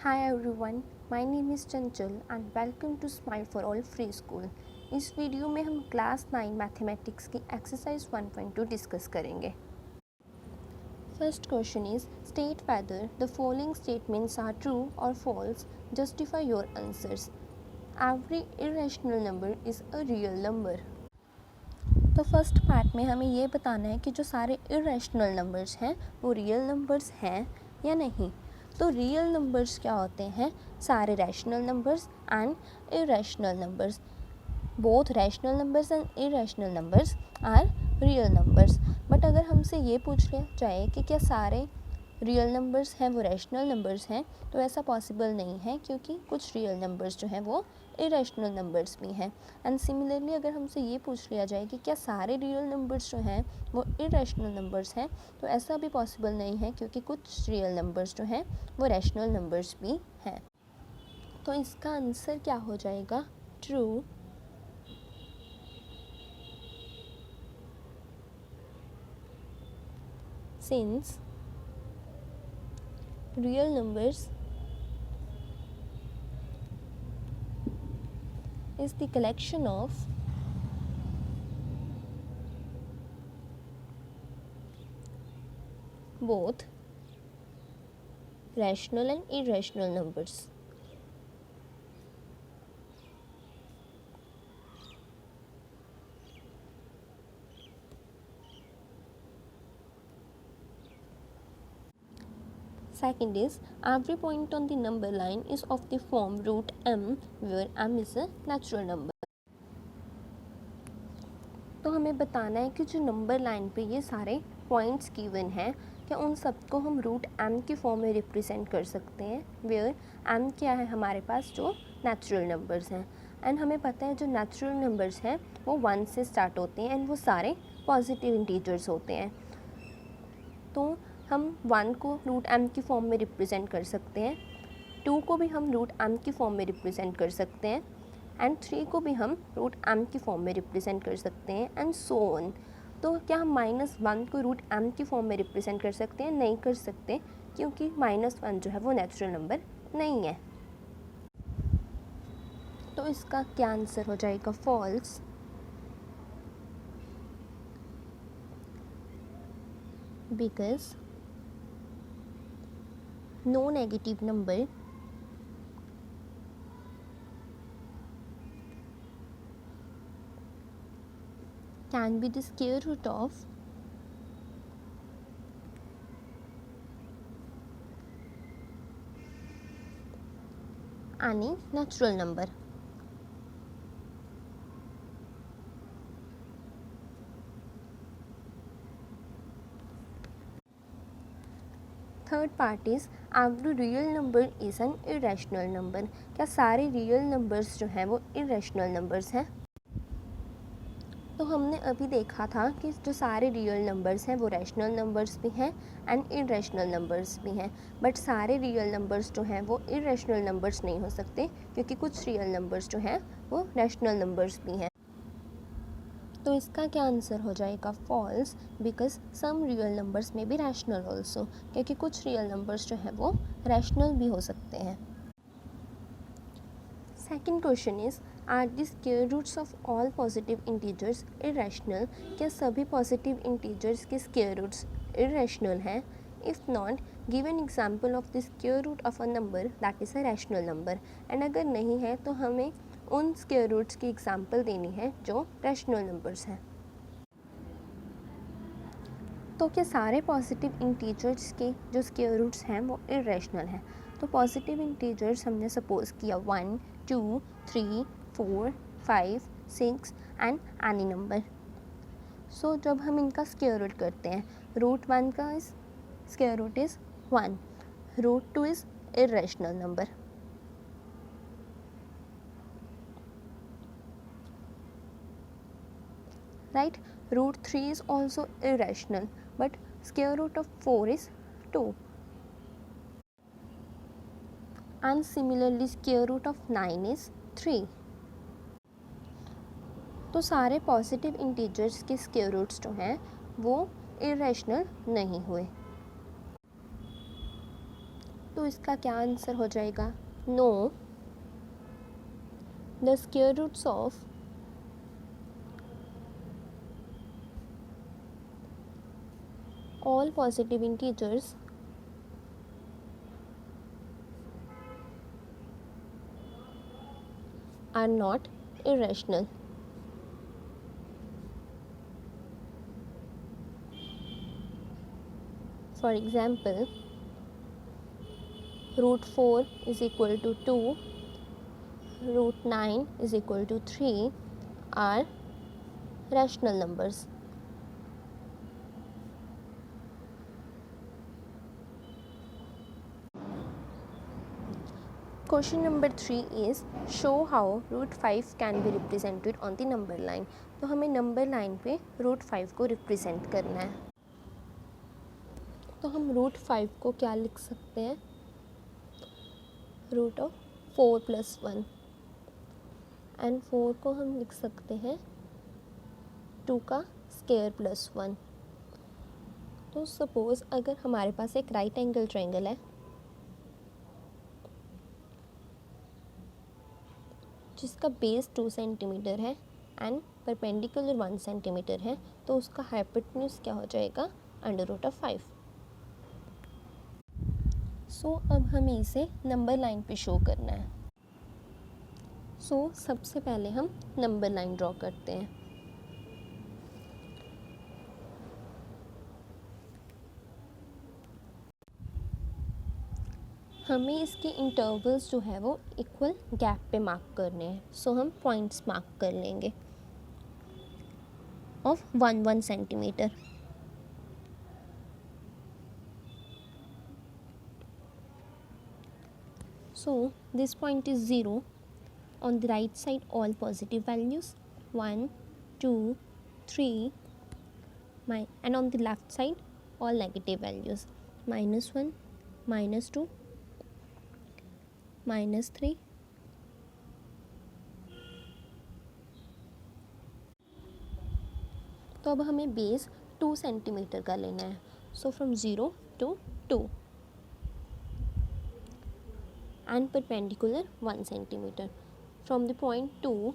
Hi everyone, my name is Chanchal and welcome to Smile for All Free School. इस video में हम class 9 mathematics की exercise 1.2 discuss करेंगे. First question is state whether the following statements are true और false. Justify your answers. Every irrational number is a real number. तो first part में हमें ये बताना है कि जो सारे इरेशनल नंबर्स हैं वो रियल नंबर्स हैं या नहीं. तो रियल नंबर्स क्या होते हैं? सारे rational numbers and irrational numbers. Both rational numbers and irrational numbers are real numbers. But अगर हमसे ये पूछ लिया जाए कि क्या सारे रियल नंबर्स हैं वो रैशनल नंबर्स हैं, तो ऐसा पॉसिबल नहीं है, क्योंकि कुछ रियल नंबर्स जो हैं वो इरेशनल नंबर्स भी हैं. एंड सिमिलरली अगर हमसे ये पूछ लिया जाए कि क्या सारे रियल नंबर्स जो हैं वो इरेशनल नंबर्स हैं, तो ऐसा भी पॉसिबल नहीं है, क्योंकि कुछ रियल नंबर्स जो हैं वो रैशनल नंबर्स भी हैं. तो इसका आंसर क्या हो जाएगा? True. Since real numbers is the collection of both rational and irrational numbers. Second is every point on the number line is of the form root m where m is a natural number. तो हमें बताना है कि जो number line पे ये सारे points given हैं, क्या उन सबको हम रूट m की फॉर्म में रिप्रेजेंट कर सकते हैं, वेयर m क्या है हमारे पास? जो नेचुरल नंबर्स हैं. एंड हमें पता है जो नेचुरल नंबर्स हैं वो 1 से स्टार्ट होते हैं एंड वो सारे पॉजिटिव इंटीजर्स होते हैं. तो हम 1 को रूट m की फॉर्म में रिप्रेजेंट कर सकते हैं, 2 को भी हम रूट m की फॉर्म में रिप्रेजेंट कर सकते हैं, एंड 3 को भी हम रूट m की फॉर्म में रिप्रेजेंट कर सकते हैं, एंड सो ऑन. तो क्या हम -1 को रूट m की फॉर्म में रिप्रेजेंट कर सकते हैं? नहीं कर सकते, क्योंकि -1 जो है वो नेचुरल नंबर नहीं है. तो इसका क्या आंसर हो जाएगा? False. Because no negative number can be the square root of any natural number. Third part is every real number is an irrational number. क्या सारे रियल नंबर्स जो हैं वो इरेशनल नंबर्स हैं? तो हमने अभी देखा था कि जो सारे रियल नंबर्स हैं वो रैशनल नंबर्स भी हैं एंड इरेशनल नंबर्स भी हैं. बट सारे रियल नंबर्स जो हैं वो इरेशनल नंबर्स नहीं हो सकते, क्योंकि कुछ रियल नंबर्स जो हैं वो रैशनल नंबर्स भी हैं. तो इसका क्या आंसर हो जाएगा? False. Because some real numbers में भी रैशनल ऑल्सो, क्योंकि कुछ रियल नंबर्स जो हैं वो रैशनल भी हो सकते हैं. Second question is are the square roots of all positive integers irrational. क्या सभी पॉजिटिव इंटीजर्स के स्क्वायर रूट्स इरेशनल हैं? If not, give an example of the square root of a number that is a rational number. And अगर नहीं है तो हमें उन स्क्वायर रूट्स की एग्जाम्पल देनी है जो रैशनल नंबर्स हैं. तो क्या सारे पॉजिटिव इंटीजर्स के जो स्क्वायर रूट्स हैं वो इरेशनल हैं? तो पॉजिटिव इंटीजर्स हमने सपोज किया 1, 2, 3, 4, 5, 6 एंड एनी नंबर. सो जब हम इनका स्क्वायर रूट करते हैं, रूट 1 का square root is 1, root 2 is irrational number. Right? Root 3 is also irrational, but square root of 4 is 2. And similarly square root of 9 is 3. तो सारे पॉजिटिव इंटीजर्स के square roots जो हैं वो इरेशनल नहीं हुए. तो इसका क्या आंसर हो जाएगा? No, the square roots of all positive integers are not irrational. For example, root 4 is equal to 2, root 9 is equal to 3 are rational numbers. Question number 3 is show how root 5 can be represented on the number line. तो हमें number line पे root 5 को represent करना है. तो हम root 5 को क्या लिख सकते हैं? रूट ऑफ 4 + 1 एंड 4 को हम लिख सकते हैं 2 का स्क्वायर +1. तो सपोज़ अगर हमारे पास एक राइट एंगल ट्रायंगल है जिसका बेस 2 सेंटीमीटर है एंड परपेंडिकुलर 1 सेंटीमीटर है, तो उसका हाइपोटेन्यूज क्या हो जाएगा? √5. सो अब हमें इसे नंबर लाइन पे शो करना है. सो सबसे पहले हम नंबर लाइन ड्रॉ करते हैं. हमें इसके इंटरवल्स जो है वो इक्वल गैप पे मार्क करने हैं. सो हम पॉइंट्स मार्क कर लेंगे of 1 centimetre. So this point is 0. On the right side all positive values 1, 2, 3, and on the left side all negative values -1, -2, -3. तो अब हमें बेस 2 सेंटीमीटर का लेना है. So from 0 to 2 and perpendicular 1 centimeter. From the point 2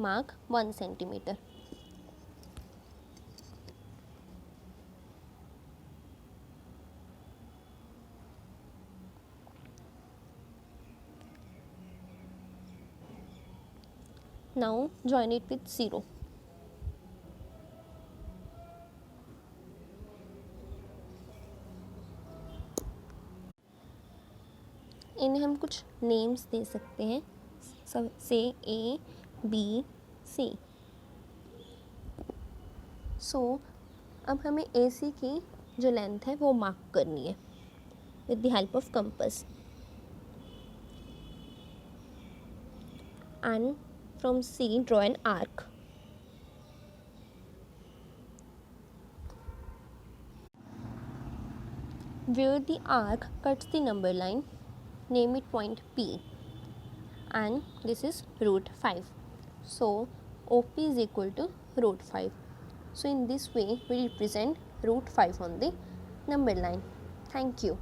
mark 1 centimeter. Now join it with 0. इन्हें हम कुछ names दे सकते हैं. सब से A, B, C. सो अब हमें AC की जो लेंथ है वो मार्क करनी है with the help of compass. And from C draw an arc. Where the arc cuts the number line, name it point P, and this is √5. So OP is equal to √5. So in this way we represent √5 on the number line. Thank you.